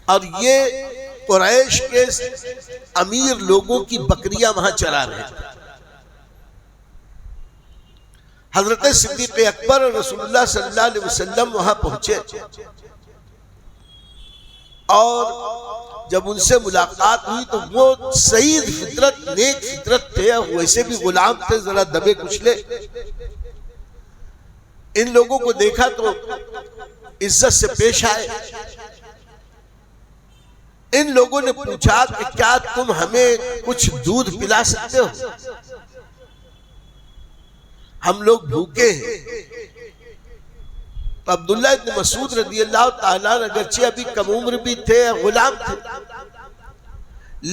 اور یہ قریش کے امیر لوگوں کی بکریاں وہاں چرا رہے تھے۔ حضرت صدیق اکبر اور رسول اللہ صلی اللہ علیہ وسلم وہاں پہنچے، اور جب ان سے ملاقات ہوئی تو وہ سعید فطرت، نیک فطرت تھے، ویسے بھی غلام تھے، ذرا دبے کچلے۔ ان لوگوں کو دیکھا تو عزت سے پیش آئے۔ ان لوگوں نے پوچھا کہ کیا تم ہمیں کچھ دودھ پلا سکتے ہو؟ ہم لوگ بھوکے ہیں۔ تو عبداللہ ابن مسعود رضی اللہ تعالیٰ اگرچہ ابھی کم عمر بھی تھے، غلام تھے،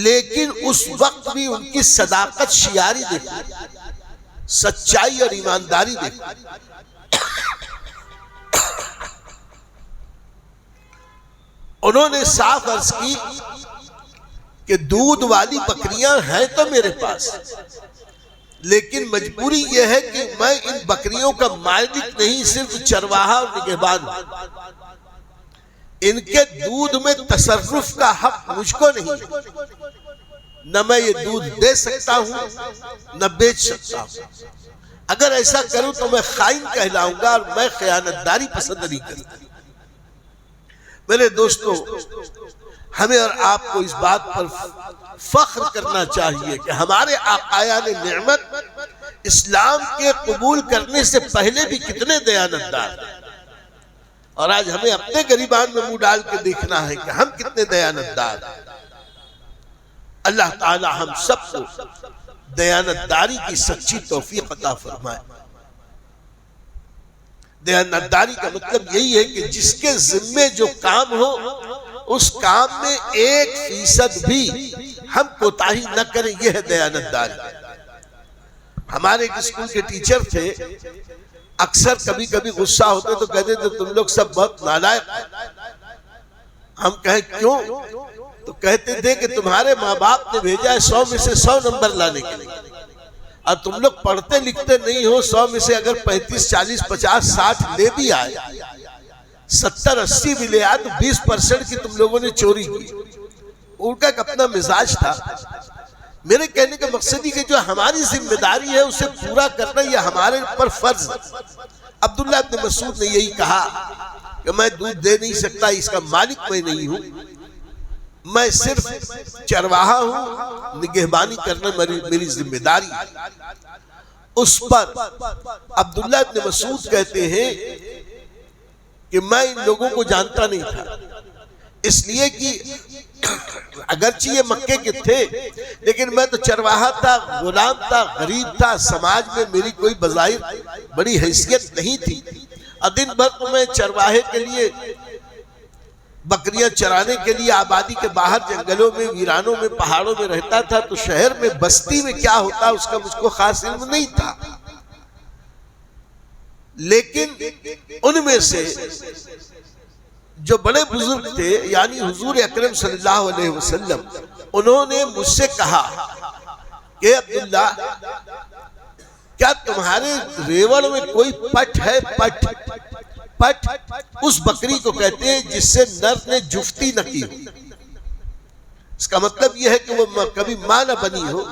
لیکن اس وقت بھی ان کی صداقت شیاری دیکھی، سچائی اور ایمانداری دیکھی۔ انہوں نے صاف عرض کی کہ دودھ والی بکریاں ہیں تو میرے پاس، لیکن مجبوری یہ ہے کہ میں ان بکریوں کا مالک نہیں، صرف چرواہا اور نگہبان ہوں۔ ان کے دودھ میں تصرف کا حق مجھ کو نہیں، نہ میں یہ دودھ دے سکتا ہوں نہ بیچ سکتا ہوں۔ اگر ایسا کروں تو میں خائن کہلاؤں گا، اور میں خیانت داری پسند نہیں کرتا۔ میرے دوستو، ہمیں اور آپ کو اس بات پر فخر کرنا چاہیے کہ ہمارے آقایان نعمت اسلام کے قبول کرنے سے پہلے بھی کتنے دیانتدار ہیں، اور آج ہمیں اپنے گریبان میں منہ ڈال کے دیکھنا ہے کہ ہم کتنے دیانتدار ہیں۔ اللہ تعالی ہم سب کو دیانتداری کی سچی توفیق عطا فرمائے۔ دیانتداری کا مطلب یہی ہے کہ جس کے ذمے جو کام ہو اس کام میں 1% بھی ہم کوتاہی نہ کریں، یہ ہے دیانتداری۔ ہمارے ایک اسکول کے ٹیچر تھے، اکثر کبھی کبھی غصہ ہوتے تو کہتے تھے تم لوگ سب بہت نالائق۔ ہم کہیں کیوں؟ تو کہتے تھے کہ تمہارے ماں باپ نے بھیجا ہے 100 میں سے 100 نمبر لانے کے لیے، اور تم لوگ پڑھتے لکھتے نہیں ہو۔ 100 میں سے اگر 35 40 50 60 لے بھی آئے، 70 80 بھی لے آئے، تو 20% کی تم لوگوں نے چوری کی۔ ان کا ایک اپنا مزاج تھا۔ میرے کہنے کا مقصد ہی کہ جو ہماری ذمہ داری ہے اسے پورا کرنا یہ ہمارے پر فرض ہے۔ عبداللہ ابن مسعود نے یہی کہا کہ میں دودھ دے نہیں سکتا، اس کا مالک میں نہیں ہوں، میں صرف چرواہا ہوں، نگہبانی کرنا میری ذمہ داری۔ اس پر عبداللہ ابن مسعود کہتے ہیں کہ میں ان لوگوں کو جانتا نہیں تھا، اس لیے کہ اگرچہ یہ مکے کے تھے لیکن میں تو چرواہا تھا، غلام تھا، غریب تھا، سماج میں میری کوئی بظاہر بڑی حیثیت نہیں تھی، اور دن بھر تو میں چرواہے کے لیے، بکریاں چرانے کے لیے آبادی کے باہر جنگلوں میں، ویرانوں میں، پہاڑوں میں رہتا تھا، تو شہر میں بستی میں کیا ہوتا اس کا مجھ کو خاص علم نہیں تھا۔ لیکن ان میں سے جو بڑے بزرگ تھے، یعنی حضور اکرم صلی اللہ علیہ وسلم، انہوں نے مجھ سے کہا کہ عبداللہ کیا تمہارے ریوڑ میں کوئی پٹ ہے؟ پٹ اس بکری کو کہتے ہیں جس سے نر نے جفتی نہ کی ہو۔ اس کا مطلب یہ ہے کہ وہ کبھی ماں نہ بنی ہو،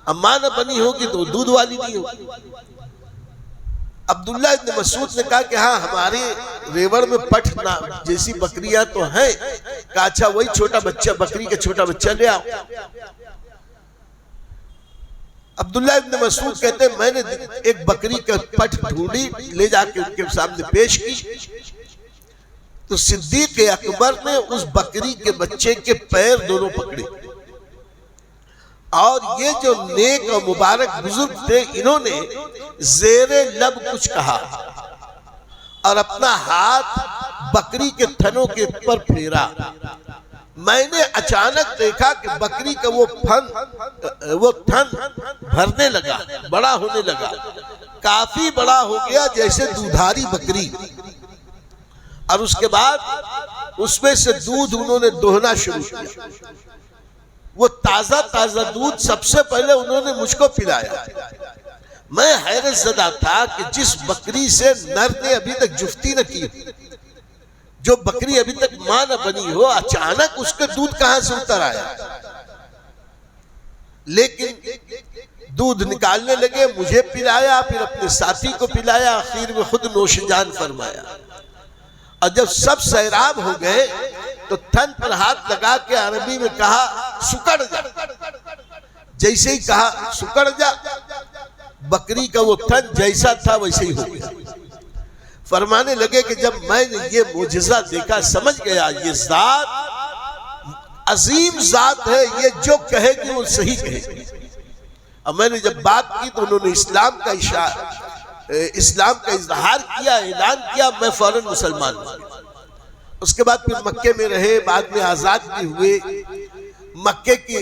اب ماں نہ بنی ہوگی تو دودھ والی نہیں ہوگی۔ عبداللہ ابن مسعود نے کہا کہ ہاں ہمارے ریوڑ میں پٹ جیسی بکریاں تو ہیں۔ کہا اچھا وہی چھوٹا بچہ، بکری کا چھوٹا بچہ لے آؤ۔ عبداللہ ابن مسعود کہتے ہیں میں نے ایک بکری کا پٹ ڈھونڈی، لے جا کے ان کے سامنے پیش کی، تو صدیق اکبر نے اس بکری کے بچے کے پیر دونوں پکڑے، اور یہ جو نیک اور مبارک بزرگ تھے انہوں نے زیر لب کچھ کہا اور اپنا ہاتھ بکری کے تھنوں کے اوپر پھیرا۔ میں نے اچانک دیکھا کہ بکری کا وہ تھن بھرنے لگا، بڑا ہونے لگا، کافی بڑا ہو گیا جیسے دودھاری بکری، اور اس کے بعد اس میں سے دودھ انہوں نے دوہنا شروع کیا۔ وہ تازہ دودھ سب سے پہلے انہوں نے مجھ کو پلایا۔ میں حیرت زدہ تھا کہ جس بکری سے نر نے ابھی تک جفتی نہ کی، جو بکری ابھی تک ماں نہ بنی ہو، اچانک اس کے دودھ کہاں سے اتر آیا؟ لیکن دودھ نکالنے لگے، مجھے پلایا، پھر اپنے ساتھی کو پلایا، آخر میں خود نوش جان فرمایا۔ اور جب سب سیراب ہو گئے تو تھن پر ہاتھ لگا کے عربی میں کہا سکڑ جا۔ جیسے ہی کہا سکڑ جا، بکری کا وہ تھن جیسا تھا ویسے ہی ہو گیا۔ فرمانے لگے کہ جب میں نے یہ معجزہ دیکھا سمجھ گیا یہ ذات عظیم ذات ہے، یہ جو کہے گی وہ صحیح کہے گی۔ اور میں نے جب بات کی تو انہوں نے اسلام کا اظہار کیا، اعلان کیا، میں فوراً مسلمان ہوں۔ اس کے بعد پھر مکے میں رہے، بعد میں آزاد بھی ہوئے۔ مکے کی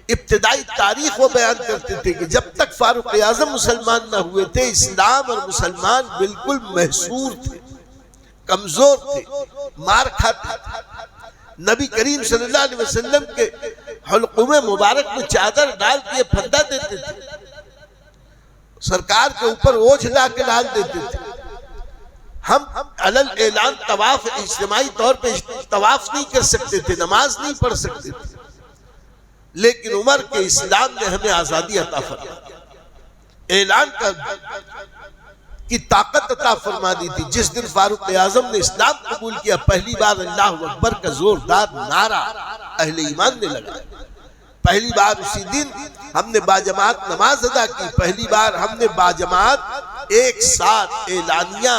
ابتدائی تاریخ وہ بیان کرتے تھے کہ جب تک فاروق اعظم مسلمان نہ ہوئے تھے، اسلام اور مسلمان بالکل محصور تھے، کمزور تھے، مار کھاتے تھے۔ نبی کریم صلی اللہ علیہ وسلم کے حلقوم مبارک میں چادر ڈال کے پھندا دیتے تھے، سرکار کے اوپر اوجھ لا کے ڈال دیتے تھے۔ ہم علل اعلان طواف اجتماعی طور پہ طواف نہیں کر سکتے تھے، نماز نہیں پڑھ سکتے تھے، لیکن عمر کے اسلام نے ہمیں آزادی عطا فرمائی، اعلان کی طاقت عطا فرما دی تھی۔ جس دن فاروق اعظم نے اسلام قبول کیا، پہلی بار اللہ اکبر کا زوردار نعرہ اہل ایمان نے لگایا۔ پہلی بار اسی دن ہم نے باجماعت نماز ادا کی، پہلی بار ہم نے باجماعت ایک ساتھ اعلانیہ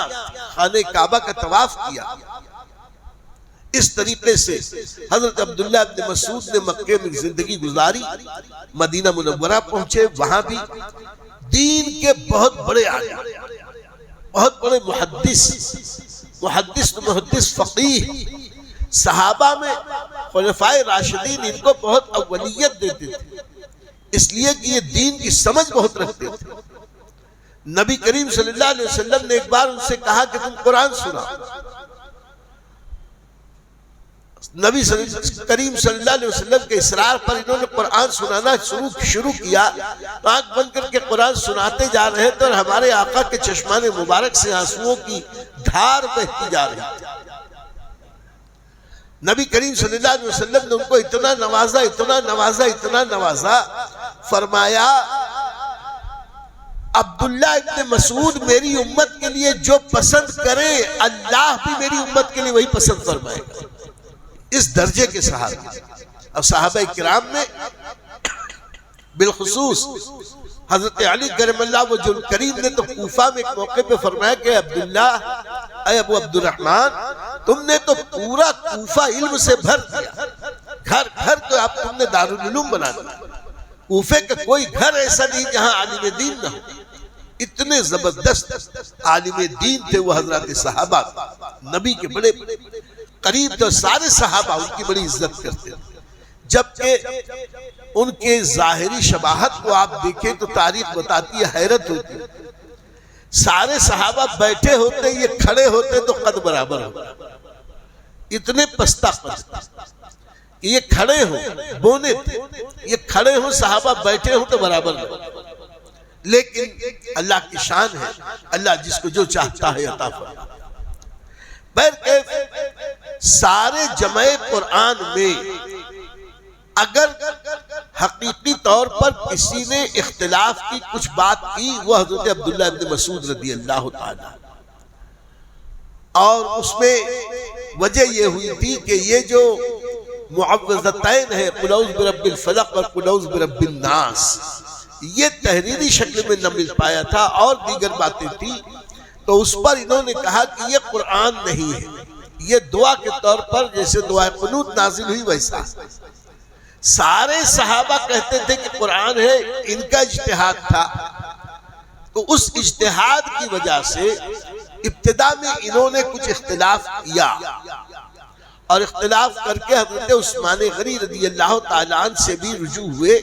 خانہ کعبہ کا طواف کیا۔ اس طریقے سے حضرت عبداللہ ابن مسعود نے مکے میں زندگی گزاری، مدینہ منورہ پہنچے، وہاں بھی دین کے بہت بڑے عالم، بہت بڑے محدث فقیہ، صحابہ میں خلفائے راشدین ان کو بہت اولیت دیتے تھے، اس لیے کہ یہ دین کی سمجھ بہت رکھتے تھے۔ نبی کریم صلی اللہ علیہ وسلم نے ایک بار ان سے کہا کہ تم قرآن سنا۔ نبی کریم صلی اللہ علیہ وسلم کے اصرار پر انہوں نے قرآن سنانا شروع کیا، آنکھ بند کر کے قرآن سناتے جا رہے تھے اور ہمارے آقا کے چشمان مبارک سے آنسوؤں کی دھار بہتی جا رہی تھی۔ نبی کریم صلی اللہ علیہ وسلم نے ان کو اتنا نوازا، فرمایا عبداللہ ابن مسعود میری امت کے لیے جو پسند کرے، اللہ بھی میری امت کے لیے وہی پسند فرمائے گا۔ اس درجے کے صحابہ، اب صحابہ کرام میں بالخصوص حضرت علی کرم اللہ وجہ کریم نے تو کوفہ میں ایک موقع پہ فرمایا کہ عبداللہ، اے ابو عبد الرحمن، تم نے تو پورا کوفہ علم سے بھر دیا، گھر گھر کو تم نے دارالعلوم بنا دیا۔ کوفے کا کوئی گھر ایسا نہیں جہاں عالم دین نہ ہو، اتنے زبردست عالم دین تھے وہ حضرات صحابہ، نبی کے بڑے قریب تو سارے صحابہ ان کی بڑی عزت کرتے تھے۔ جبکہ ان کے ظاہری شباہت کو آپ دیکھیں تو تاریخ بتاتی ہے، حیرت ہوتی ہے۔ سارے صحابہ بیٹھے ہوتے، یہ کھڑے ہوتے تو قد برابر ہوتے، اتنے پستہ قد، یہ کھڑے ہوں بونے تھے، یہ کھڑے ہوں صحابہ بیٹھے ہوں تو برابر ہوتے۔ لیکن اللہ کی شان ہے، اللہ جس کو جو چاہتا ہے عطا فرماتا ہے۔ سارے جمع قرآن میں اگر حقیقی طور پر کسی نے اختلاف کی کچھ بات کی، وہ حضرت عبداللہ ابن مسعود رضی اللہ تعالی، اور اس میں وجہ یہ ہوئی تھی کہ یہ جو معوذتین ہے، قل اعوذ برب الفلق اور قل اعوذ برب الناس، یہ تحریری شکل میں نہ مل پایا تھا اور دیگر باتیں تھی، تو اس پر انہوں نے کہا کہ یہ قرآن نہیں ہے، یہ دعا کے طور پر جیسے دعا قنوت نازل ہوئی ویسا۔ سارے صحابہ کہتے تھے کہ قرآن ہے، ان کا اجتہاد تھا، تو اس اجتہاد کی وجہ سے ابتدا میں انہوں نے کچھ اختلاف کیا، اور اختلاف کر کے حضرت عثمان غنی رضی اللہ تعالیٰ عنہ سے بھی رجوع ہوئے،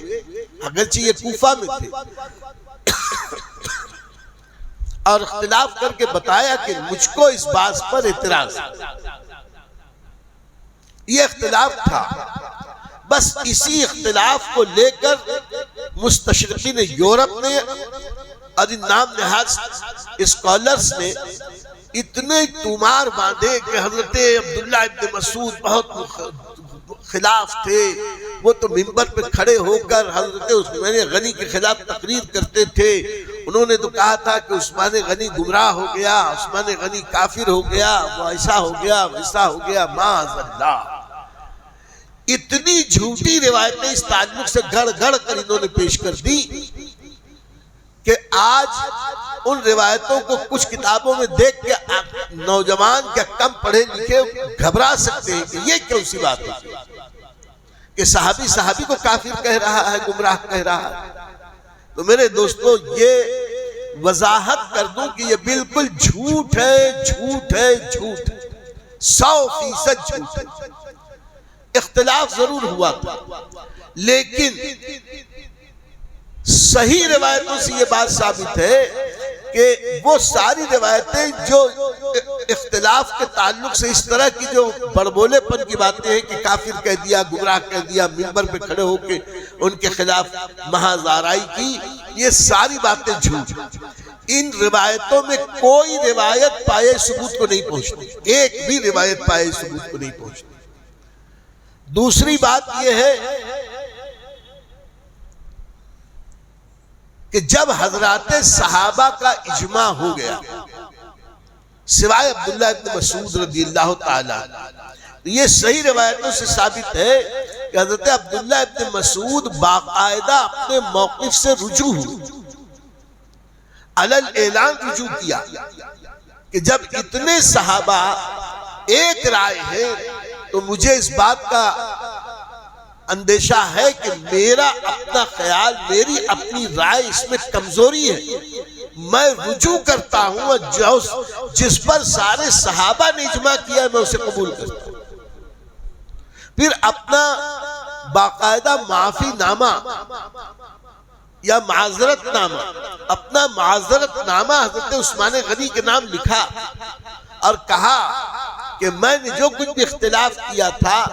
اگرچہ یہ کوفہ میں تھے، اور اختلاف کر کے بتایا کہ مجھ کو اس بات پر اعتراض، یہ اختلاف تھا، بس اسی اختلاف کو لے کر مستشرقین یورپ نے اور ان نام نہاد اسکالرز نے اتنے تومار باندھے کہ حضرت عبداللہ ابن مسعود بہت خلاف تھے. وہ تو منبر پہ کھڑے ہو کر حضرت عثمان غنی کے خلاف تقریر کرتے تھے. انہوں نے تو کہا تھا کہ عثمان غنی گمراہ ہو گیا، عثمان غنی کافر ہو گیا، وہ ایسا ہو گیا ویسا ہو گیا، معاذ اللہ. اتنی جھوٹی روایتیں اس تعلق سے گھڑ گھڑ کر انہوں نے پیش کر دی کہ آج ان روایتوں کو کچھ کتابوں میں دیکھ کے نوجوان کیا کم پڑھے لکھے گھبرا سکتے ہیں کہ یہ کیوں سی بات ہے کہ صحابی کو کافر کہہ رہا ہے، گمراہ کہہ رہا ہے. تو میرے دوستو یہ وضاحت کر دوں کہ یہ بالکل جھوٹ ہے، جھوٹ ہے، جھوٹ ہے، 100% جھوٹ ہے. اختلاف ضرور ہوا تھا لیکن صحیح روایتوں سے یہ بات ثابت ہے کہ وہ ساری روایتیں جو اختلاف کے تعلق سے اس طرح کی جو بڑبولے پن کی باتیں ہیں کہ کافر کہہ دیا، گمراہ کہہ دیا، منبر پہ کھڑے ہو کے ان کے خلاف محض آرائی کی، یہ ساری باتیں جھوٹ. ان روایتوں میں کوئی روایت پائے ثبوت کو نہیں پہنچتی، ایک بھی روایت پائے ثبوت کو نہیں پہنچتی. دوسری بات یہ ہے کہ جب حضرات صحابہ کا اجماع ہو گیا سوائے عبداللہ ابن مسعود رضی اللہ تعالیٰ، یہ صحیح روایتوں سے ثابت ہے کہ حضرت عبداللہ ابن مسعود باقاعدہ اپنے موقف سے رجوع ہوئے، علل اعلان رجوع کیا کہ جب اتنے صحابہ ایک رائے ہیں تو مجھے اس بات کا اندیشہ ہے کہ میرا اپنا خیال، میری اپنی رائے اس میں کمزوری ہے. میں رجوع کرتا ہوں اور جس پر سارے صحابہ نے اجماع کیا ہے میں اسے قبول کرتا ہوں. پھر اپنا باقاعدہ معافی نامہ یا معذرت نامہ، اپنا معذرت نامہ حضرت عثمان غنی کے نام لکھا اور کہا کہ میں نے جو کچھ بھی اختلاف کیا تھا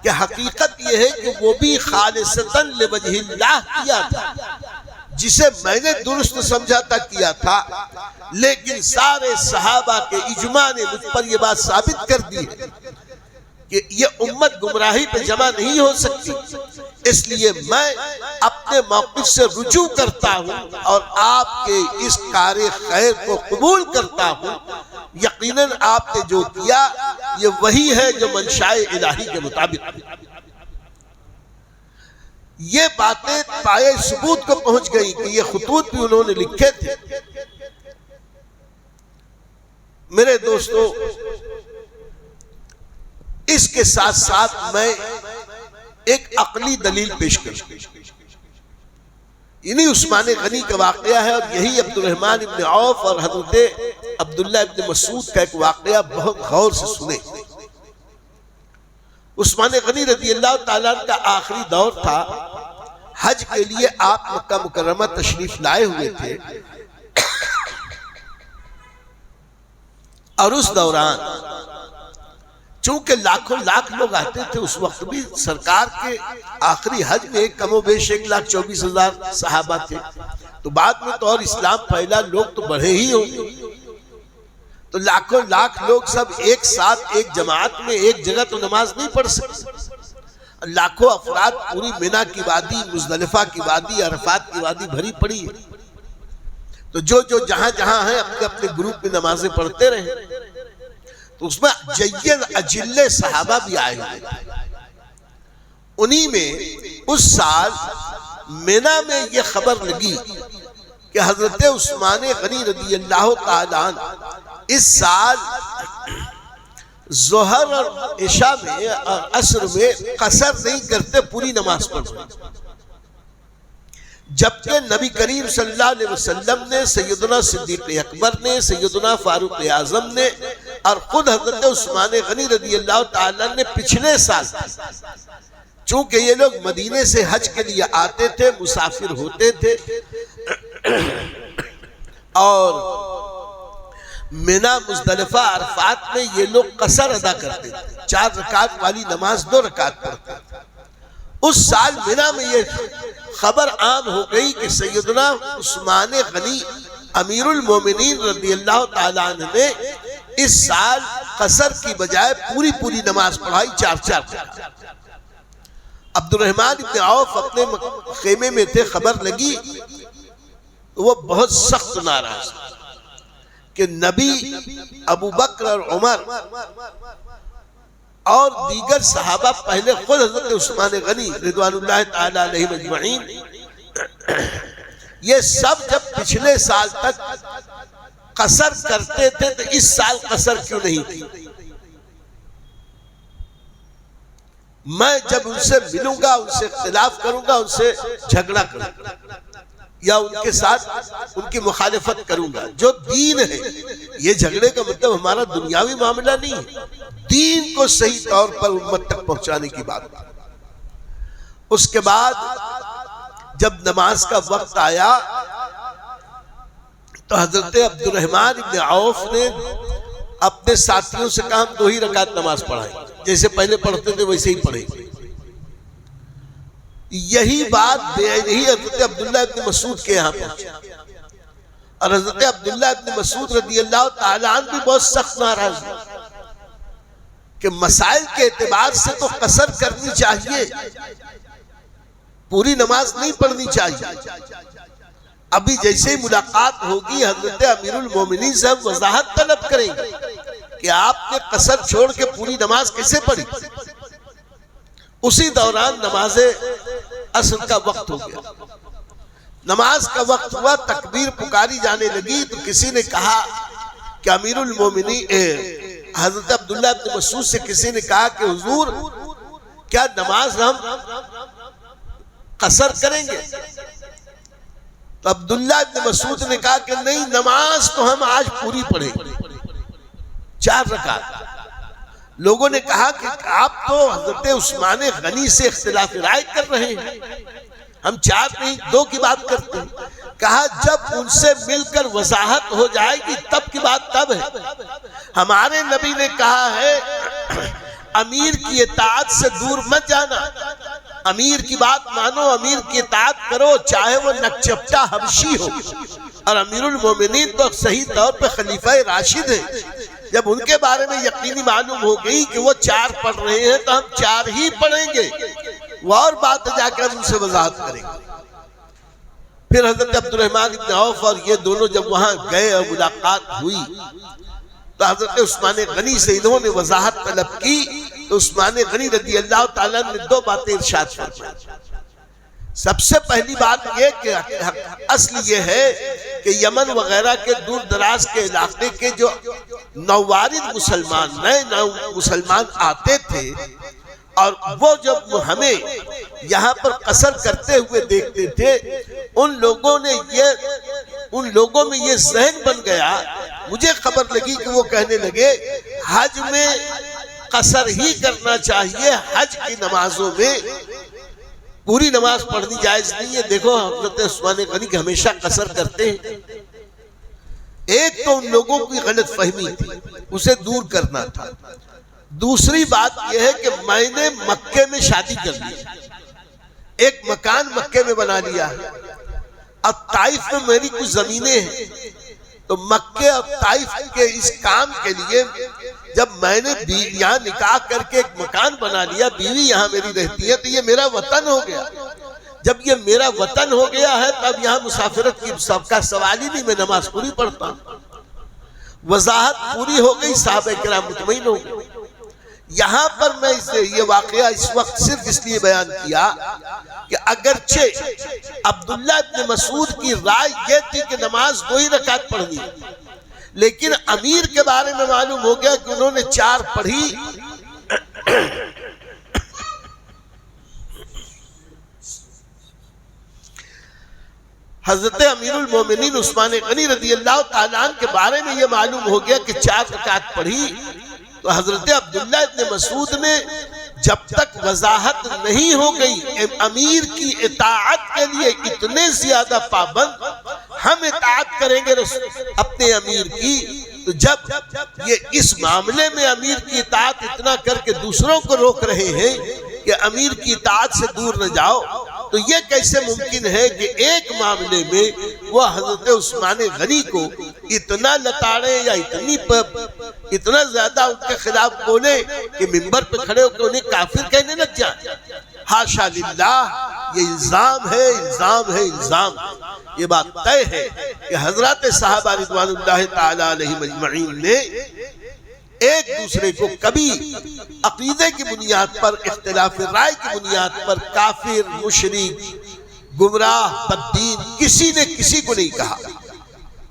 کہ حقیقت یہ ہے کہ وہ بھی خالصتاً لوجہ اللہ کیا تھا، جسے میں نے درست سمجھا تھا کیا تھا، لیکن سارے صحابہ کے اجماع نے مجھ پر یہ بات ثابت کر دی ہے کہ یہ امت گمراہی پہ جمع نہیں ہو سکتی. اس لیے میں اپنے موقف سے رجوع کرتا ہوں اور آپ کے اس کار خیر کو قبول کرتا ہوں. یقیناً آپ نے جو کیا یہ وہی ہے جو منشاء الہی کے مطابق. یہ باتیں پائے ثبوت کو پہنچ گئی کہ یہ خطوط بھی انہوں نے لکھے تھے. میرے دوستو اس کے ساتھ ساتھ میں ایک عقلی دلیل پیش کروں. انہی عثمان غنی کا واقعہ ہے اور یہی عبد الرحمن ابن عوف اور حضرت عبداللہ ابن مسعود کا ایک واقعہ بہت غور سے سنے. عثمان غنی رضی اللہ تعالیٰ کا آخری دور تھا، حج کے لیے آپ مکہ مکرمہ تشریف لائے ہوئے تھے اور اس دوران چونکہ لاکھوں لاکھ لوگ آتے تھے، اس وقت بھی سرکار کے آخری حج میں کم و بیش 1,24,000 صحابہ تھے. تو بعد میں تو اور اسلام پھیلا، لوگ تو بڑھے ہی ہوں گے، تو لاکھوں لاکھ لوگ سب ایک ساتھ ایک جماعت میں ایک جگہ تو نماز نہیں پڑھ سکتے. لاکھوں افراد پوری مینا کی وادی، مزدلفہ کی وادی، عرفات کی وادی بھری پڑی ہے. تو جو جہاں جہاں ہیں اپنے اپنے گروپ میں نمازیں پڑھتے رہے. تو اس میں جید اجلے صحابہ بھی آئے ہوئے. انہی میں اس سال مینا میں یہ خبر لگی کہ حضرت عثمان غنی رضی اللہ تعالیٰ عنہ اس سال ظہر اور عشاء میں اور عصر میں قصر نہیں کرتے، پوری نماز پڑھتے. جبکہ نبی کریم صلی اللہ علیہ وسلم نے، سیدنا صدیق اکبر نے، سیدنا فاروق اعظم نے اور خود حضرت عثمان غنی رضی اللہ تعالیٰ نے پچھلے سال، چونکہ یہ لوگ مدینے سے حج کے لیے آتے تھے، مسافر ہوتے تھے اور مینا، مزدلفہ، عرفات میں یہ لوگ قصر ادا کرتے تھے، 4 رکعت والی نماز 2 رکعت پڑھتے تھے. اس سال مینا میں یہ خبر عام ہو گئی کہ سیدنا عثمان غنی امیر المومنین رضی اللہ تعالیٰ عنہ نے اس سال قصر کی بجائے پوری نماز پڑھائی 4 رکعت۔ عبد الرحمن ابن عوف اپنے خیمے میں تھے، خبر لگی تو وہ بہت سخت ناراض کہ نبی، ابو بکر اور عمر اور دیگر صحابہ، پہلے خود حضرت عثمان غنی رضوان اللہ تعالی علیہ مجمعین، یہ سب جب پچھلے سال تک قصر کرتے تھے تو اس سال قصر کیوں نہیں تھی؟ میں جب ان سے ملوں گا، ان سے اختلاف کروں گا، ان سے جھگڑا کروں گا یا ان کے ساتھ ان کی مخالفت کروں گا۔ جو دین ہے، یہ جھگڑے کا مطلب ہمارا دنیاوی معاملہ نہیں ہے، دین کو صحیح طور پر امت تک پہنچانے کی بات۔ اس کے بعد جب نماز کا وقت آیا تو حضرت عبد الرحمن ابن عوف نے اپنے ساتھیوں سے کہا ہم 2 رکعت نماز پڑھائیں، جیسے پہلے پڑھتے تھے ویسے ہی پڑھیں۔ یہی بات یہی حضرت عبداللہ ابن مسعود کے یہاں پہنچی، اور حضرت عبداللہ ابن مسعود رضی اللہ تعالیٰ عنہ بھی بہت سخت ناراض ہیں کہ مسائل کے اعتبار سے تو قصر کرنی چاہیے، پوری نماز نہیں پڑھنی چاہیے۔ ابھی جیسے ہی ملاقات ہوگی حضرت امیر المومنین سے ہم وضاحت طلب کریں گے کہ آپ نے قصر چھوڑ کے پوری نماز کیسے پڑھی۔ اسی دوران نماز عصر کا وقت ہو گیا، نماز کا وقت ہوا، تکبیر پکاری جانے لگی تو کسی نے کہا کہ امیر المومنین حضرت عبداللہ ابن مسعود سے کسی نے کہا کہ حضور کیا نماز ہم قصر کریں گے؟ تو عبداللہ ابن مسعود نے کہا کہ نہیں، نماز تو ہم آج پوری پڑھیں گے، 4 رکعت۔ لوگوں نے کہا کہ آپ تو حضرت عثمان غنی سے اختلاف رائے کر رہے ہیں، ہم 4 نہیں 2 کی بات کرتے ہیں۔ کہا جب ان سے مل کر وضاحت ہو جائے گی تب کی بات تب ہے۔ ہمارے نبی نے کہا ہے امیر کی اطاعت سے دور مت جانا، امیر کی بات مانو، امیر کی اطاعت کرو، چاہے وہ نکچپٹا حبشی ہو۔ اور امیر المومنین تو صحیح طور پہ خلیفہ راشد ہے، جب ان کے بارے میں یقینی معلوم ہو گئی کہ وہ 4 پڑھ رہے ہیں تو ہم 4 ہی پڑھیں گے، وہ اور بات جا کر ان سے وضاحت کریں گے۔ پھر حضرت عبد الرحمن ابن عوف اور یہ دونوں جب وہاں گئے اور ملاقات ہوئی تو حضرت عثمان غنی سے انہوں نے وضاحت طلب کی تو عثمان غنی رضی اللہ تعالیٰ نے 2 باتیں ارشاد فرمائیں۔ سب سے پہلی بات یہ کہ اصل یہ ہے کہ یمن وغیرہ کے دور دراز کے علاقے کے جو نووارد مسلمان، نئے مسلمان آتے تھے اور وہ جب ہمیں یہاں پر قصر کرتے ہوئے دیکھتے تھے، ان لوگوں میں یہ ذہن بن گیا، مجھے خبر لگی کہ وہ کہنے لگے حج میں قصر ہی کرنا چاہیے، حج کی نمازوں میں پوری نماز پڑھنی جائز نہیں ہے۔ دیکھو حضرت عثمان غنی کہ ہمیشہ قصر کرتے ہیں۔ ایک تو ان لوگوں کی غلط فہمی تھی، اسے دور کرنا تھا۔ دوسری بات یہ ہے کہ میں نے مکے میں شادی کر لی، ایک مکان مکے میں بنا لیا ہے، اب طائف میں میری کچھ زمینیں ہیں، تو مکے اور طائف کے اس کام کے لیے جب میں نے یہاں نکاح کر کے ایک مکان بنا لیا، بیوی یہاں میری رہتی ہے، تو یہ میرا وطن ہو گیا۔ جب یہ میرا وطن ہو گیا ہے تو اب یہاں مسافرت کی سب کا سوال ہی نہیں، میں نماز پوری پڑھتا ہوں۔ وضاحت پوری ہو گئی، صحابہ کرام مطمئن ہو گئے۔ یہاں پر میں یہ واقعہ اس وقت صرف اس لیے بیان کیا کہ اگرچہ عبداللہ ابن مسعود کی رائے یہ تھی کہ نماز 2 ہی رکعت پڑھنی، لیکن امیر کے بارے میں معلوم ہو گیا کہ انہوں نے 4 پڑھی۔ حضرت امیر المومنین عثمان غنی رضی اللہ تعالیٰ عنہ کے بارے میں یہ معلوم ہو گیا کہ 4 رکعت پڑھی، تو حضرت عبداللہ ابن مسعود نے جب تک وضاحت نہیں ہو گئی امیر کی اطاعت کے لیے اتنے زیادہ پابند، ہم اطاعت کریں گے اپنے امیر کی، تو جب یہ اس معاملے میں امیر کی اطاعت اتنا کر کے دوسروں کو روک رہے ہیں کہ امیر کی اطاعت سے دور نہ جاؤ، تو یہ کیسے ممکن ہے کہ ایک معاملے میں وہ حضرت عثمان غنی کو اتنا لتاڑے یا اتنا زیادہ ان کے خلاف بولے کہ منبر پہ کھڑے ہو کے انہیں کافر کہنے لگ جائیں؟ حاشا للہ، یہ الزام ہے، الزام ہے، الزام۔ یہ بات طے ہے کہ حضرات صحابہ رضوان اللہ تعالی علیہم اجمعین نے ایک دوسرے کو کبھی عقیدے کی بنیاد پر، اختلاف رائے کی بنیاد پر کافر، مشرک، گمراہ، بددین کسی نے کسی کو نہیں کہا۔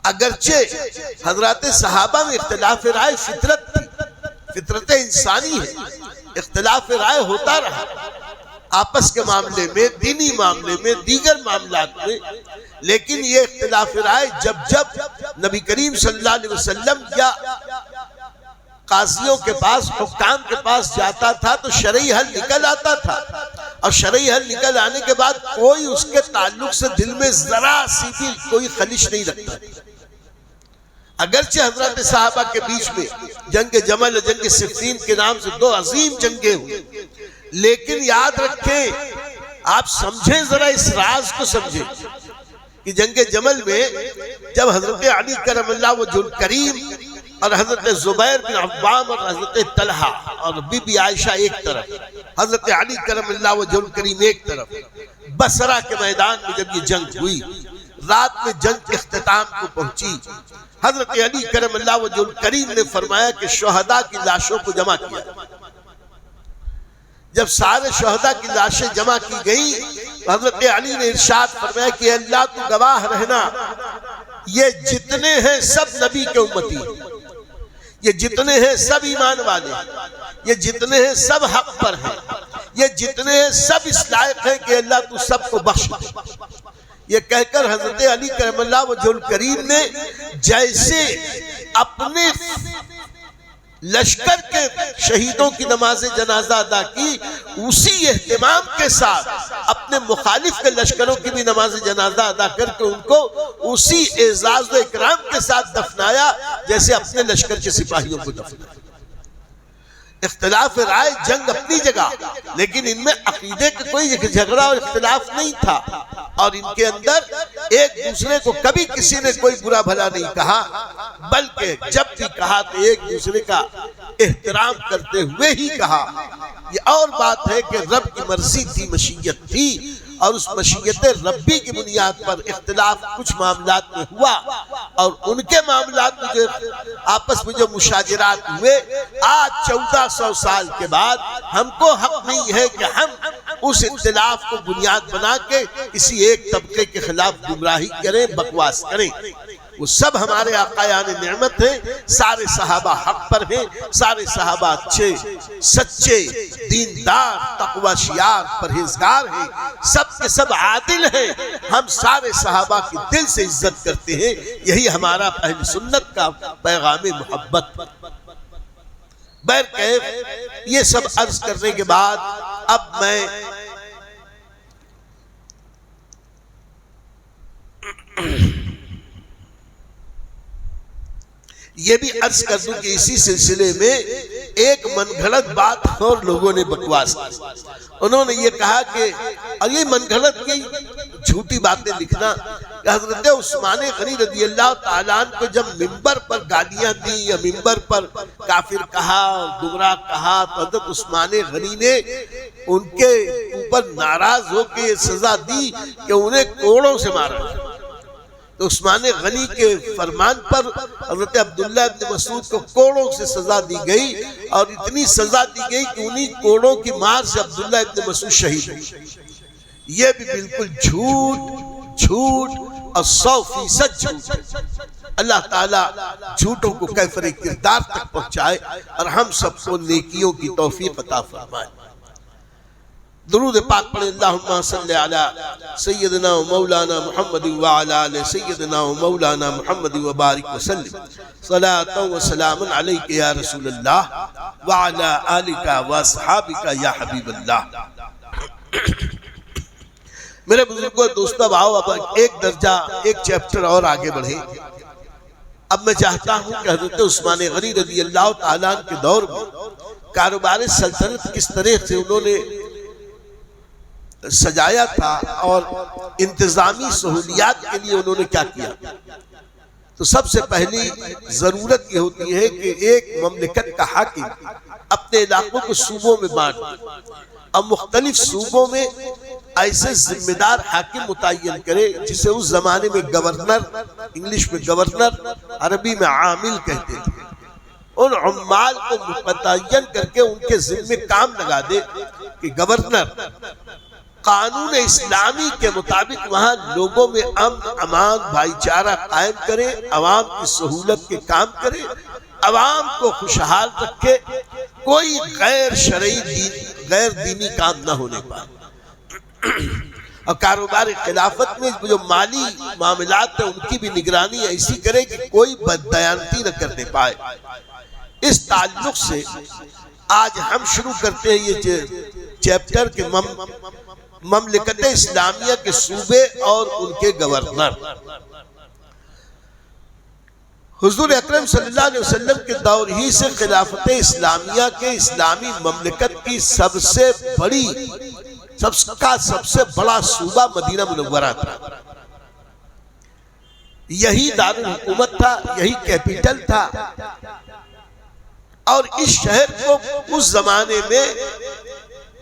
اگرچہ حضرات صحابہ میں اختلاف رائے فطرت تھی، فطرت انسانی ہے، اختلاف رائے ہوتا رہا آپس کے معاملے میں، دینی معاملے میں، دیگر معاملات میں، لیکن یہ اختلاف رائے جب نبی کریم صلی اللہ علیہ وسلم یا قاضیوں کے پاس، حکام کے پاس جاتا تھا تو شرعی حل نکل آتا تھا، اور شرعی حل نکل آنے کے بعد کوئی اس کے تعلق سے دل میں ذرا سی بھی کوئی خلش نہیں رکھتا۔ اگرچہ حضرت صحابہ کے بیچ میں جنگ جمل اور جنگ صفین کے نام سے دو عظیم جنگیں ہوئی، لیکن یاد رکھیں، آپ سمجھیں، ذرا اس راز کو سمجھیں کہ جنگ جمل میں جب حضرت علی کرم اللہ وجہ الکریم اور حضرت زبیر بن عوام اور حضرت طلحہ اور بی بی عائشہ ایک طرف، حضرت علی کرم اللہ وجہ الکریم ایک طرف، بصرہ کے میدان میں جب یہ جنگ ہوئی، رات میں جنگ اختتام کو پہنچی، حضرت علی کرم اللہ وجہ الکریم نے فرمایا کہ شہداء کی لاشوں کو جمع کیا۔ جب سارے شہداء کی لاشیں جمع کی گئی، حضرت علی نے ارشاد فرمایا کہ اللہ تو گواہ رہنا، یہ جتنے ہیں سب نبی کے امتی، یہ جتنے ہیں سب ایمان والے، یہ جتنے ہیں سب حق پر ہیں، یہ جتنے ہیں سب اس لائق ہیں کہ اللہ تو سب کو بخش دے۔ یہ کہہ کر حضرت علی کرم اللہ وجہ الکریم نے جیسے اپنے لشکر کے شہیدوں کی نماز جنازہ ادا کی، اسی اہتمام کے ساتھ اپنے مخالف کے لشکروں کی بھی نماز جنازہ ادا کر کے ان کو اسی اعزاز و اکرام کے ساتھ دفنایا جیسے اپنے لشکر کے سپاہیوں کو دفنایا۔ اختلاف رائے جنگ اپنی جگہ، لیکن ان میں عقیدے کا کوئی جھگڑا اور اختلاف نہیں تھا، اور ان کے اندر ایک دوسرے کو کبھی کسی نے کوئی برا بھلا نہیں کہا، بلکہ جب بھی کہا تو ایک دوسرے کا احترام کرتے ہوئے ہی کہا۔ یہ اور بات ہے کہ رب کی مرضی تھی، مشیت تھی، اور اس مشیت ربی کی بنیاد پر اختلاف کچھ معاملات میں ہوا، اور ان کے معاملات میں جو آپس میں جو مشاجرات ہوئے، آج 1400 سال کے بعد ہم کو حق نہیں ہے کہ ہم اس اختلاف کو بنیاد بنا کے کسی ایک طبقے کے خلاف گمراہی کریں، بکواس کریں۔ وہ سب ہمارے آقایان نعمت ہیں، سارے صحابہ حق پر ہیں، سارے صحابہ اچھے، سچے، دیندار، تقوی شیار، پرہیزگار ہیں، سب کے سب عادل ہیں۔ ہم سارے صحابہ کی دل سے عزت کرتے ہیں، یہی ہمارا اہل سنت کا پیغام محبت۔ بہرکیف یہ سب عرض کرنے کے بعد اب میں یہ بھی عرض کر دوں کہ اسی سلسلے میں ایک من گھڑت بات اور لوگوں نے بکواس کی۔ انہوں نے یہ کہا کہ اور یہ من گھڑت کی جھوٹی باتیں لکھنا کہ حضرت عثمان غنی رضی اللہ تعالیٰ عنہ کو جب منبر پر گالیاں دی یا منبر پر کافر کہا اور گمراہ کہا تو حضرت عثمان غنی نے ان کے اوپر ناراض ہو کے یہ سزا دی کہ انہیں کوڑوں سے مارا۔ تو عثمان غنی کے فرمان پر حضرت عبداللہ ابن مسعود کو کوڑوں سے سزا دی گئی، اور اتنی سزا دی گئی کہ انہی کوڑوں کی مار سے عبداللہ ابن مسعود شہید ہوئے۔ یہ بھی بالکل جھوٹ اور 100% جھوٹ۔ اللہ تعالیٰ جھوٹوں کو کیفر کردار تک پہنچائے اور ہم سب کو نیکیوں کی توفیق عطا فرمائے۔ درود پاک پڑھیں، اللہم صلی علی سیدنا و مولانا محمد وعلی آل سیدنا و مولانا محمد وبارک وسلم، صلاۃ و سلام علیک یا رسول اللہ وعلی آلک و اصحابک یا حبیب اللہ۔ میرے بزرگوں دوستوں بھاؤ، اب ایک درجہ، ایک چیپٹر اور آگے بڑھیں۔ اب میں چاہتا ہوں کہ حضرت عثمان غنی رضی اللہ تعالیٰ عنہ کے دور میں کاروبار سلطنت کس طرح سے انہوں نے سجایا تھا اور انتظامی سہولیات کے لیے انہوں نے کیا کیا؟ تو سب سے پہلی ضرورت یہ ہوتی ہے کہ ایک مملکت کا حاکم اپنے علاقوں کو صوبوں میں بانٹ دے، اب مختلف صوبوں میں ایسے ذمہ دار حاکم متعین کرے جسے اس زمانے میں گورنر، انگلش میں گورنر، عربی میں عامل کہتے تھے، ان عمال کو متعین کر کے ان کے ذمہ کام لگا دے کہ گورنر قانون اسلامی کے مطابق وہاں لوگوں میں امن، امان، بھائی چارہ قائم کرے، عوام کی سہولت کے کام کرے، عوام کو خوشحال رکھے، کوئی غیر شرعی غیر دینی کام نہ ہونے پائے، اور کاروبار خلافت میں جو مالی معاملات ہیں ان کی بھی نگرانی ایسی کرے کہ کوئی بددیانتی نہ کرنے پائے۔ اس تعلق سے آج ہم شروع کرتے ہیں یہ چیپٹر کے مملکت اسلامیہ کے صوبے اور ان کے گورنر۔ حضور اکرم صلی اللہ علیہ وسلم کے دور ہی سے خلافت اسلامیہ کے اسلامی مملکت کی سب سے بڑا صوبہ مدینہ منورہ تھا، یہی دارالحکومت تھا، یہی کیپٹل تھا، اور اس شہر کو اس زمانے میں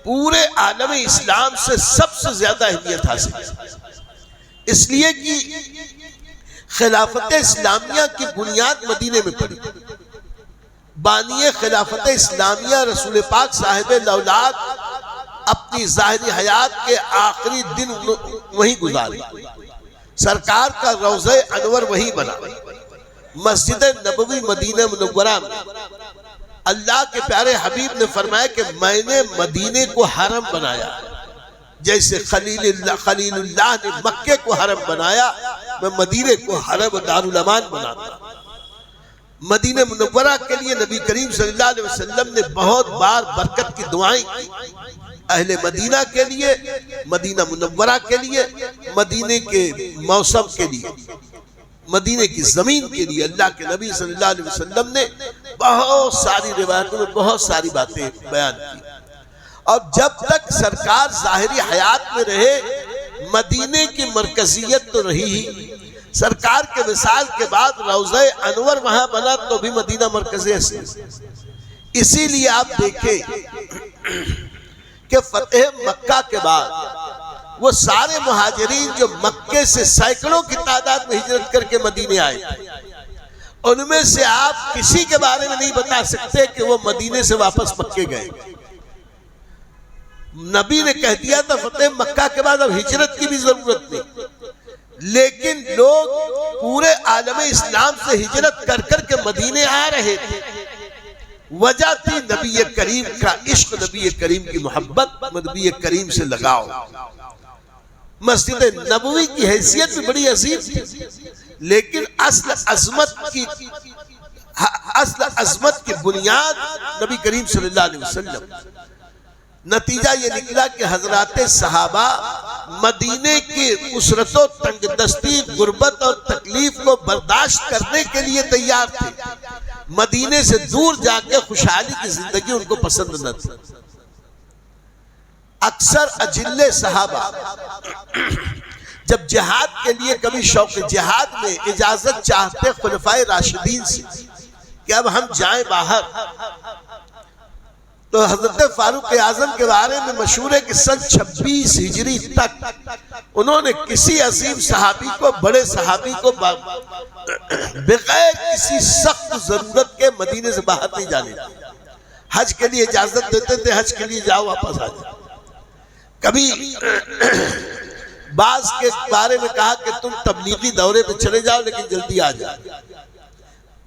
پورے عالم اسلام سے سب سے زیادہ اہمیت حاصل ہے، اس لیے کہ خلافت اسلامیہ کی بنیاد مدینے میں پڑی، بانی خلافت اسلامیہ رسول پاک صاحب الاولاد اپنی ظاہری حیات کے آخری دن وہیں گزارے، سرکار کا روضہ انور وہیں بنا، مسجد نبوی مدینہ منورہ میں اللہ کے پیارے حبیب نے فرمایا کہ میں نے مدینے کو حرم بنایا، جیسے خلیل اللہ نے مکے کو حرم بنایا، میں مدینے کو حرم دارالامان بناتا۔ مدینہ منورہ کے لیے نبی کریم صلی اللہ علیہ وسلم نے بہت بار برکت کی دعائیں کی، اہل مدینہ کے لیے، مدینہ منورہ کے لیے، مدینے کے موسم کے لیے، مدینے کی زمین کے لیے۔ اللہ کے نبی صلی اللہ علیہ وسلم نے بہت ساری روایتوں میں بہت ساری باتیں بیان کی، اور جب تک سرکار ظاہری حیات میں رہے مدینے کی مرکزیت تو رہی ہی، سرکار کے وصال کے بعد روضہ انور وہاں بنا تو بھی مدینہ مرکزی ہے۔ اسی لیے آپ دیکھیں کہ فتح مکہ کے بعد وہ سارے مہاجرین جو مکے سے سینکڑوں کی تعداد میں ہجرت کر کے مدینے آئے تھے، ان میں سے آپ کسی کے بارے میں نہیں بتا سکتے کہ وہ مدینے سے واپس مکے گئے۔ نبی نے کہہ دیا تھا فتح مکہ کے بعد اب ہجرت کی بھی ضرورت نہیں، لیکن لوگ پورے عالم اسلام سے ہجرت کر کر کے مدینے آ رہے تھے۔ وجہ تھی نبی کریم کا عشق، نبی کریم کی محبت، نبی کریم سے لگاؤ۔ مسجد نبوی کی حیثیت بھی بڑی عظیم تھی، لیکن اصل عظمت کی بنیاد نبی کریم صلی اللہ علیہ وسلم۔ نتیجہ یہ نکلا کہ حضرات صحابہ مدینے کی اسرت و تنگ دستی، غربت اور تکلیف کو برداشت کرنے کے لیے تیار تھے، مدینے سے دور جا کے خوشحالی کی زندگی ان کو پسند نہ تھی۔ اکثر اجلے صحابہ جب جہاد کے لیے کبھی شوق جہاد میں اجازت چاہتے خلفائے راشدین سے کہ اب ہم جائیں باہر، تو حضرت فاروق اعظم کے بارے میں مشہور ہے کہ سن 26 ہجری تک انہوں نے کسی عظیم صحابی کو، بڑے صحابی کو بغیر کسی سخت ضرورت کے مدینے سے باہر نہیں جانے دیا۔ حج کے لیے اجازت دیتے تھے، حج کے لیے جاؤ واپس آ جاؤ۔ کبھی بعض کے بارے میں کہا کہ تم تبلیغی دورے پہ چلے جاؤ لیکن جلدی آ جاؤ۔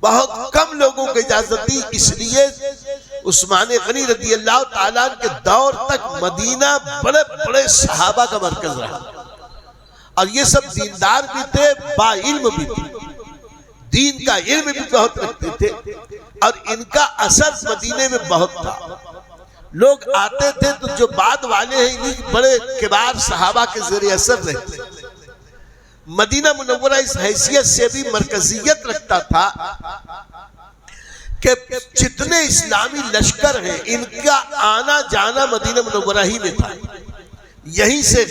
بہت کم لوگوں کو اجازت دی، اس لیے عثمان غنی رضی اللہ تعالیٰ کے دور تک مدینہ بڑے بڑے صحابہ کا مرکز رہا، اور یہ سب دیندار بھی تھے، با علم بھی تھے، دین کا علم بھی بہت رکھتے تھے، اور ان کا اثر مدینے میں بہت تھا۔ لوگ آتے تھے تو جو بعد والے ہیں انہی بڑے کبار صحابہ کے زیر اثر رہتے۔ مدینہ منورہ اس حیثیت سے بھی مرکزیت رکھتا تھا کہ جتنے اسلامی لشکر ہیں ان کا آنا جانا مدینہ منورہ ہی میں تھا۔ یہیں سے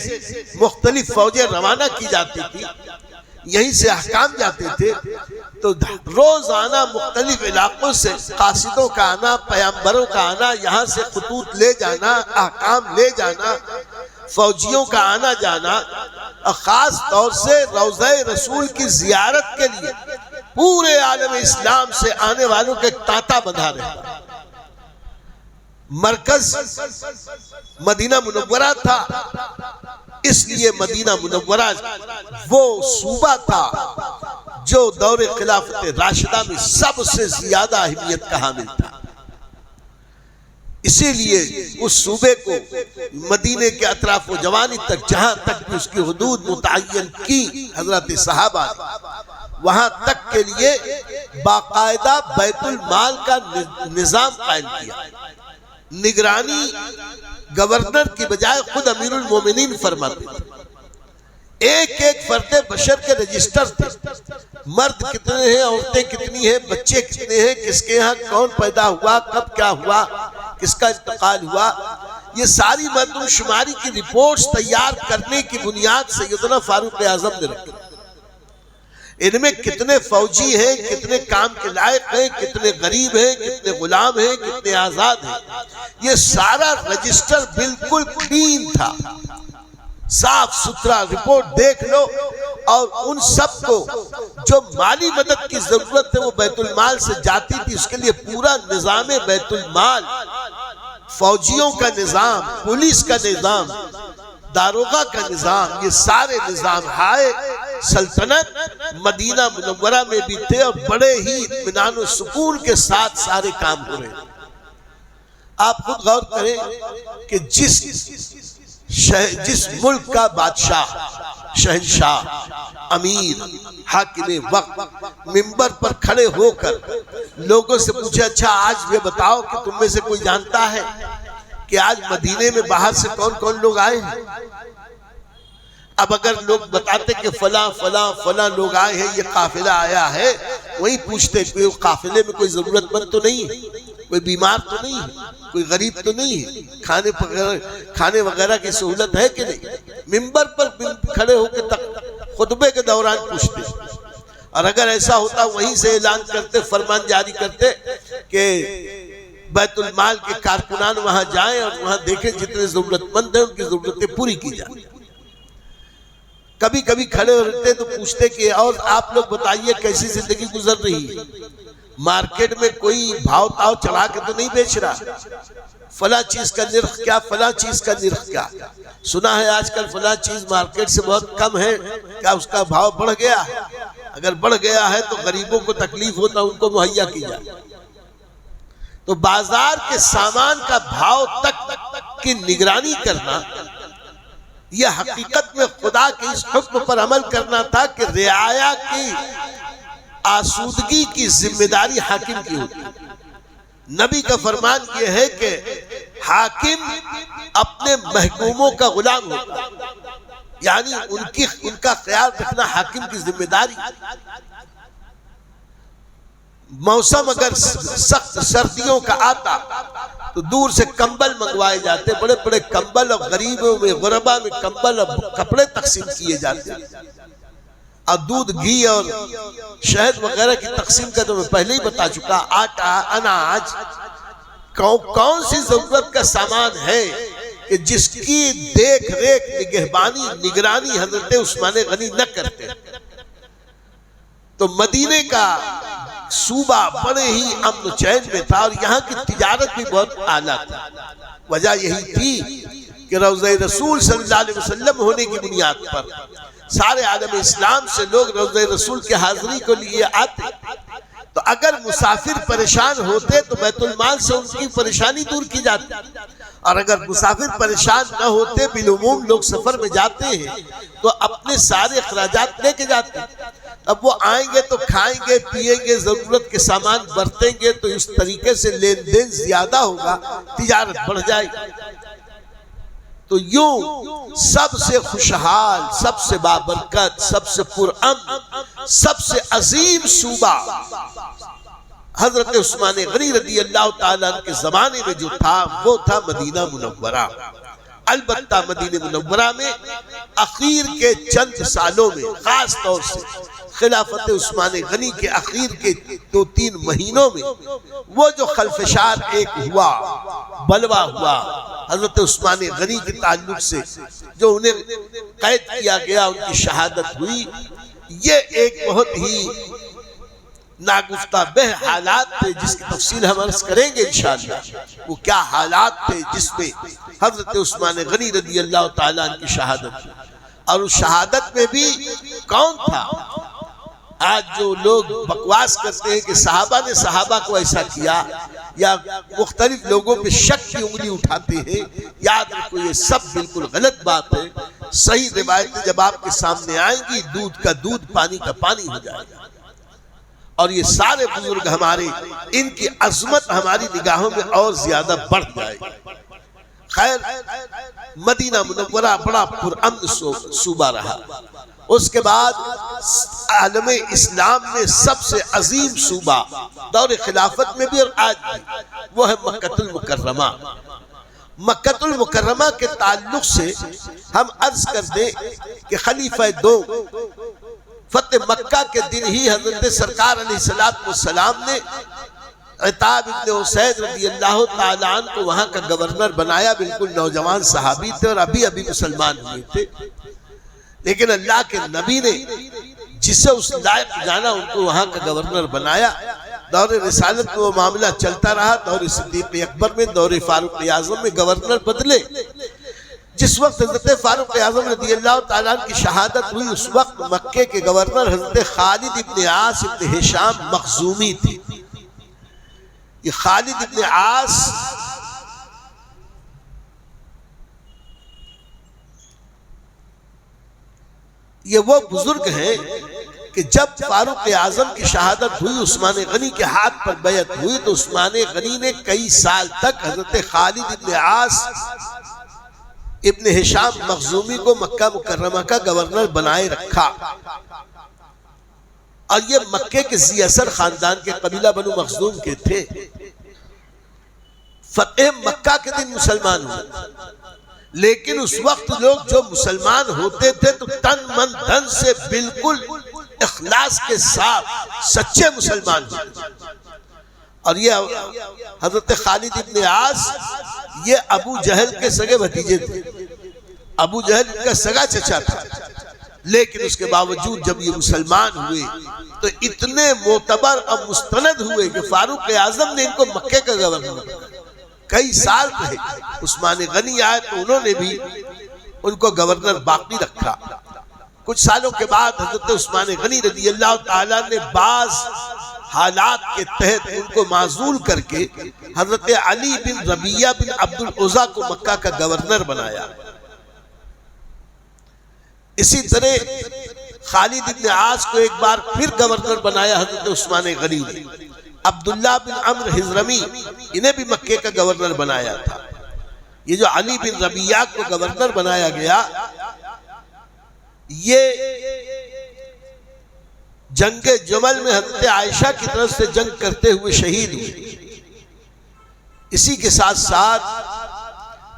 مختلف فوجیں روانہ کی جاتی تھی، یہیں سے احکام جاتے تھے. تو روزانہ مختلف علاقوں سے قاصدوں کا آنا، پیامبروں کا آنا، یہاں سے خطوط لے جانا، احکام لے جانا، فوجیوں کا آنا جانا، خاص طور سے روضہ رسول کی زیارت کے لیے پورے عالم اسلام سے آنے والوں کے تانتا بندھا رہتا. مرکز مدینہ منورہ تھا، اس لیے مدینہ منورہ وہ صوبہ تھا جو دور خلافت راشدہ میں سب سے زیادہ اہمیت کا حامل تھا. اسی لیے اس صوبے کو مدینے کے اطراف و جوانی تک، جہاں تک بھی اس کی حدود متعین کی حضرت صحابہ نے، وہاں تک کے لیے باقاعدہ بیت المال کا نظام قائم کیا. نگرانی گورنر کی بجائے خود امیر المومنین فرماتے تھے. ایک ایک فرد بشر کے رجسٹر تھے، مرد کتنے ہیں، عورتیں کتنی ہیں، بچے کتنے ہیں، کس کے ہاں کون پیدا ہوا، کب کیا ہوا، کس کا انتقال ہوا، یہ ساری مردم شماری کی رپورٹس تیار کرنے کی بنیاد سیدنا فاروق اعظم نے رکھی. ان میں کتنے فوجی ہیں، کتنے کام کے لائق ہیں، کتنے غریب ہیں، کتنے غلام ہیں، کتنے آزاد ہیں، یہ سارا رجسٹر بالکل کلین تھا، صاف ستھرا. رپورٹ دیکھ لو. اور ان سب کو جو مالی مدد کی ضرورت ہے وہ بیت المال سے جاتی تھی. اس کے لیے پورا نظام بیت المال، فوجیوں کا نظام، پولیس کا نظام، داروغہ کا نظام، یہ سارے نظام ہائے سلطنت مدینہ منورہ میں بھی تھے، اور بڑے ہی اطمینان و سکون کے ساتھ سارے کام ہو رہے ہیں. آپ خود غور کریں کہ جس ملک کا بادشاہ، شہنشاہ، امیر، حاکم وقت منبر پر کھڑے ہو کر لوگوں سے پوچھے، اچھا آج یہ بتاؤ کہ تم میں سے کوئی جانتا ہے کہ آج مدینے میں باہر سے کون کون لوگ آئے ہیں؟ اب اگر لوگ بتاتے کہ فلاں فلاں فلاں لوگ آئے ہیں، یہ قافلہ آیا ہے، وہی پوچھتے کہ قافلے میں کوئی ضرورت مند تو نہیں ہے، کوئی بیمار تو نہیں ہے، کوئی غریب تو نہیں ہے، کھانے وغیرہ کی سہولت ہے کہ نہیں؟ منبر پر کھڑے ہو کے خطبے کے دوران پوچھتے. اور اگر ایسا ہوتا وہیں سے اعلان کرتے، فرمان جاری کرتے کہ بیت المال کے کارکنان وہاں جائیں اور وہاں دیکھیں جتنے ضرورت مند ہیں ان کی ضرورتیں پوری کی جائیں. کبھی کبھی کھڑے ہوتے تو پوچھتے کہ اور آپ لوگ بتائیے کیسی زندگی گزر رہی ہے، مارکیٹ میں کوئی بھاؤ تاؤ چڑھا کے تو نہیں بیچ رہا، فلاں چیز کا نرخ کیا، فلاں چیز کا نرخ کیا، سنا ہے آج کل فلاں چیز مارکیٹ سے بہت کم ہے، کیا اس کا بھاؤ بڑھ گیا ہے؟ اگر بڑھ گیا ہے تو غریبوں کو تکلیف ہوتا ان کو مہیا کی جائے. تو بازار کے سامان کا بھاؤ تک کی نگرانی کرنا، یہ حقیقت میں خدا کے اس حکم پر عمل کرنا تھا کہ رعایا کی آسودگی کی ذمہ داری حاکم کی ہوتی. نبی کا فرمان یہ ہے کہ حاکم اپنے محکوموں کا غلام ہوتا، یعنی ان کا خیال رکھنا حاکم کی ذمہ داری. موسم اگر سخت سردیوں کا آتا تو دور سے کمبل منگوائے جاتے، بڑے بڑے کمبل، اور غریبوں میں، غربا میں کمبل اور کپڑے تقسیم کیے جاتے. اور دودھ، گھی اور شہد وغیرہ کی تقسیم کا تو میں پہلے ہی بتا چکا. آٹا، اناج، کون سی ضرورت کا سامان ہے کہ جس کی دیکھ ریکھ، نگہبانی، نگرانی حضرت عثمان غنی نہ کرتے. تو مدینے کا صوبہ بڑے ہی امن و چین میں تھا، اور یہاں کی تجارت بھی بہت اعلیٰ تھی. وجہ یہی تھی کہ روضہ رسول صلی اللہ علیہ وسلم ہونے کی بنیاد پر سارے عالم اسلام سے لوگ روضہ رسول کے حاضری کو لیے آتے. تو اگر مسافر پریشان ہوتے تو بیت المال سے ان کی پریشانی دور کی جاتی، اور اگر مسافر پریشان نہ ہوتے، بالعموم لوگ سفر میں جاتے ہیں تو اپنے سارے اخراجات لے کے جاتے. اب وہ آئیں گے تو کھائیں گے، پیئیں گے، ضرورت کے سامان برتیں گے، تو اس طریقے سے لین دین زیادہ ہوگا، تجارت بڑھ جائے گی. تو یوں سب سے خوشحال، سب سے بابرکت، سب سے پرامن، سب سے عظیم صوبہ حضرت عثمان غنی رضی اللہ تعالیٰ عنہ کے زمانے میں جو تھا وہ تھا مدینہ منورہ. البتہ مدینہ منورہ میں اخیر کے چند سالوں میں، خاص طور سے خلافت عثمان غنی کے اخیر کے 2-3 مہینوں میں، وہ جو خلفشار ایک ہوا، بلوا ہوا حضرت عثمان غنی کے تعلق سے، جو انہیں قید کیا گیا، ان کی شہادت ہوئی، یہ ایک بہت ہی ناگفتہ بہ حالات تھے جس کی تفصیل ہم عرض کریں گے انشاءاللہ۔ وہ کیا حالات تھے جس میں حضرت عثمان غنی رضی اللہ تعالیٰ عنہ کی شہادت، اور اس شہادت میں بھی کون تھا؟ آج جو لوگ بکواس کرتے ہیں کہ صحابہ نے صحابہ کو ایسا کیا، یا مختلف لوگوں پہ شک کی انگلی اٹھاتے ہیں، یاد رکھو یہ سب بالکل غلط بات ہے۔ صحیح روایتیں جب آپ کے سامنے آئیں گی، دودھ کا دودھ، پانی کا پانی ہو جائے گا، اور یہ سارے بزرگ ہمارے، ان کی عظمت ہماری نگاہوں میں اور زیادہ بڑھ جائے گی۔ خیر، مدینہ منورہ بڑا پرامن صوبہ رہا۔ اس کے بعد عالم اسلام میں سب سے عظیم صوبہ دور خلافت میں بھی اور آج بھی، وہ ہے مکہ المکرمہ۔ مکہ المکرمہ کے تعلق سے ہم عرض کر دیں کہ خلیفہ دو فتح مکہ کے دن ہی حضرت سرکار علیہ السلام نے عتاب ابن اسید رضی اللہ تعالیٰ عنہ کو وہاں کا گورنر بنایا۔ بالکل نوجوان صحابی تھے اور ابھی مسلمان ہوئے تھے، لیکن اللہ کے نبی نے جسے اس لائق جانا ان کو وہاں کا گورنر بنایا۔ دور رسالت میں وہ معاملہ چلتا رہا، دور صدیق اکبر میں، دور فاروق اعظم میں گورنر بدلے۔ جس وقت حضرت فاروق اعظم رضی اللہ تعالیٰ عنہ کی شہادت ہوئی، اس وقت مکے کے گورنر حضرت خالد ابن عاص ابن ہشام مخزومی تھی۔ یہ خالد ابن عاص یہ وہ بزرگ ہیں کہ جب فاروق اعظم کی شہادت ہوئی، عثمان غنی کے ہاتھ پر بیعت ہوئی، تو عثمان غنی نے کئی سال تک حضرت خالد ابن عاص ابن ہشام مخزومی کو مکہ مکرمہ کا گورنر بنائے رکھا، اور یہ مکے کے ذی اثر خاندان کے قبیلہ بنو مخزوم کے تھے۔ فتح مکہ کے دن مسلمان ہوئے، لیکن اس وقت لوگ جو مسلمان ہوتے تھے تو تن من دھن سے بالکل اخلاص کے ساتھ سچے مسلمان ہوتے، اور یہ حضرت خالد ابن عاص یہ ابو جہل کے سگے بھتیجے تھے۔ ابو جہل ان کا سگا چچا تھا، لیکن اس کے باوجود جب یہ مسلمان ہوئے تو اتنے معتبر اور مستند ہوئے کہ فاروق اعظم نے ان کو مکے کا گورنر بنایا۔ کئی سال رہے، عثمان غنی آئے تو انہوں نے بھی ان کو گورنر باقی رکھا۔ کچھ سالوں کے بعد حضرت عثمان غنی رضی اللہ تعالیٰ نے بعض حالات کے تحت ان کو معزول کر کے حضرت علی بن ربیہ بن عبد العزیٰ کو مکہ کا گورنر بنایا۔ اسی طرح خالد بن عاص کو ایک بار پھر گورنر بنایا حضرت عثمان غنی نے۔ عبداللہ بن عمرو حضرمی انہیں بھی مکے کا گورنر بنایا تھا۔ یہ جو علی بن ربیہ کو گورنر بنایا گیا، یہ جنگ جمل میں حضرت عائشہ کی طرف سے جنگ کرتے ہوئے شہید ہوئے۔ اسی کے ساتھ ساتھ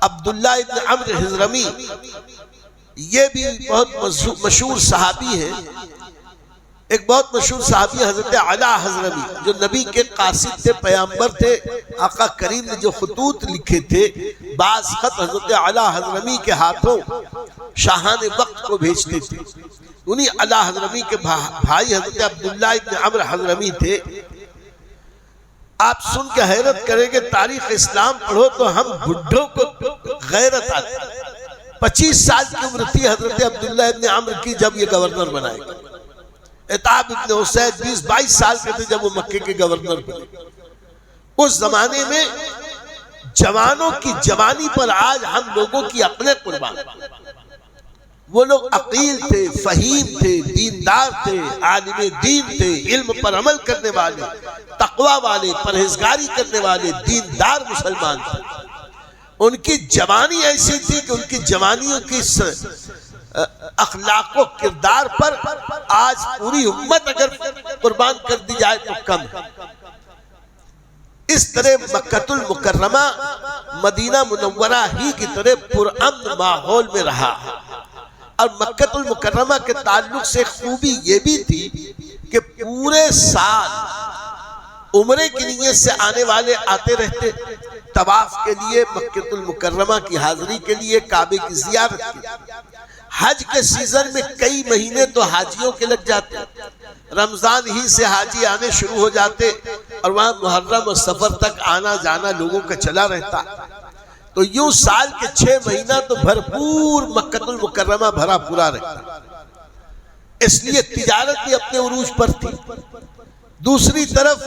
عبداللہ بن عمرو حضرمی یہ بھی بہت مشہور صحابی ہیں۔ ایک بہت مشہور صحابی حضرت علی حضرمی، جو نبی کے قاصد تھے، پیامبر تھے۔ آقا کریم نے جو خطوط لکھے تھے، بعض خط حضرت علی حضرمی کے ہاتھوں شاہان وقت کو بھیجتے تھے۔ انہی علی حضرمی کے بھائی حضرت عبداللہ ابن عمرو حضرمی تھے۔ آپ سن کے حیرت کریں گے، تاریخ اسلام پڑھو تو ہم بڈھوں کو غیرت آتی۔ 25 سال کی عمر تھی حضرت عبداللہ ابن عمرو کی جب یہ گورنر بنائے گئے۔ عتاب ابن اسید 20-22 سال کے تھے جب وہ مکے کے گورنر بنے۔ اس زمانے میں جوانوں کی جوانی پر آج ہم لوگوں کی عقلیں قربان۔ وہ لوگ عقیل تھے، فہیم تھے، دیندار تھے، عالم دین تھے، علم پر عمل کرنے والے، تقوی والے، پرہیزگاری کرنے والے، دیندار مسلمان تھے۔ ان کی جوانی ایسی تھی کہ ان کی جوانیوں کی اخلاق و کردار پر آج پوری امت اگر قربان کر دی جائے تو کم ہے۔ اس طرح مکۃ المکرمہ مدینہ منورہ ہی کی طرح پرامن ماحول میں رہا. اور مکۃ المکرمہ کے تعلق سے خوبی یہ بھی تھی کہ پورے سال عمرے کی نیت سے آنے والے آتے رہتے، طواف کے لیے، مکۃ المکرمہ کی حاضری کے لیے، کعبے کی زیارت کے لیے. حج کے سیزن میں کئی مہینے تو حاجیوں کے لگ جاتے، رمضان ہی سے حاجی آنے شروع ہو جاتے اور وہاں محرم اور سفر تک آنا جانا لوگوں کا چلا رہتا. تو یوں سال کے 6 مہینہ تو بھرپور مکۃ المکرمہ بھرا پورا رہتا. اس لیے تجارت بھی اپنے عروج پر تھی. دوسری طرف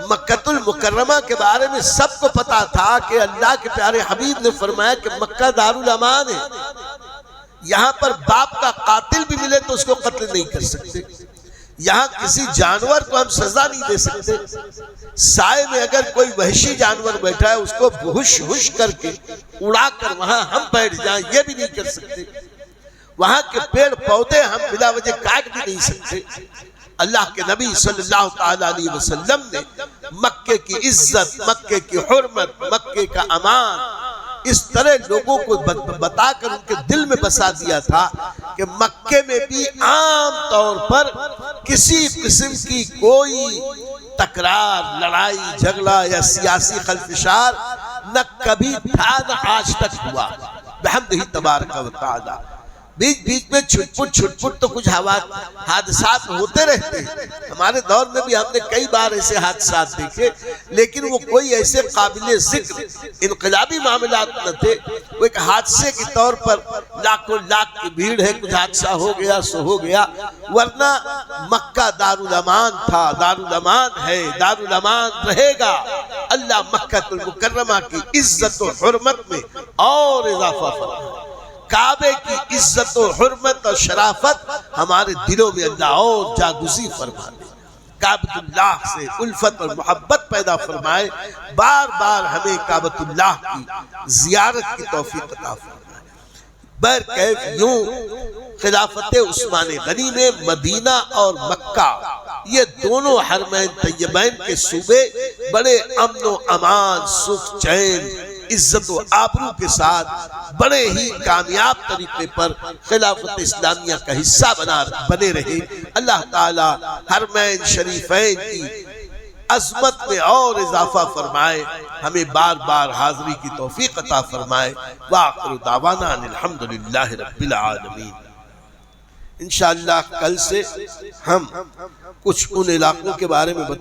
مکۃ المکرمہ کے بارے میں سب کو پتا تھا کہ اللہ کے پیارے حبیب نے فرمایا کہ مکہ دارالامان ہے، یہاں پر باپ کا قاتل بھی ملے تو اس کو قتل نہیں کر سکتے، یہاں کسی جانور کو ہم سزا نہیں دے سکتے، سائے میں اگر کوئی وحشی جانور بیٹھا ہے اس کو ہوش ہوش کر کے اڑا کر وہاں ہم بیٹھ جائیں یہ بھی نہیں کر سکتے، وہاں کے پیڑ پودے ہم بلا وجہ کاٹ بھی نہیں سکتے. اللہ کے نبی صلی اللہ تعالی علیہ وسلم نے مکے کی عزت، مکے کی حرمت، مکے کا امان اس طرح لوگوں کو بتا کر ان کے دل میں بسا دیا تھا کہ مکے میں بھی عام طور پر کسی قسم کی کوئی تکرار، لڑائی جھگڑا یا سیاسی خلفشار نہ کبھی تھا نہ آج تک ہوا بحمدہ تبارک و تعالی. بیچ بیچ میں چھٹ پٹ تو کچھ حادثات ہوتے رہتے ہیں. ہمارے دور میں بھی ہم نے کئی بار ایسے حادثات دیکھے، لیکن وہ کوئی ایسے قابل ذکر انقلابی معاملات نہ تھے. وہ ایک حادثے کے طور پر لاکھوں لاکھ کی بھیڑ ہے، کچھ حادثہ ہو گیا سو ہو گیا، ورنہ مکہ دارالامان تھا، دارالامان ہے، دارالامان رہے گا. اللہ مکہ المکرمہ کی عزت و حرمت میں اور اضافہ فرمائے، کعبے کی عزت و حرمت اور شرافت ہمارے دلوں میں اللہ اور جاگزی فرمائے، کعبۃ اللہ سے الفت اور محبت پیدا فرمائے، بار بار ہمیں کعبۃ اللہ کی زیارت کی توفیق عطا فرمائے. برکیف یوں خلافت عثمان غنی میں مدینہ اور مکہ یہ دونوں حرمین طیبین کے صوبے بڑے امن و امان، سکھ، چین، عزت و آبرو کے ساتھ بڑے ہی کامیاب طریقے پر خلافت اسلامیہ کا حصہ بنے رہے. اللہ تعالی حرمین شریفین کی عظمت میں اور اضافہ فرمائے، ہمیں بار بار حاضری کی توفیق عطا فرمائے. وآخر دعوانا ان الحمدللہ رب العالمین. انشاءاللہ کل سے ہم کچھ ان علاقوں کے بارے میں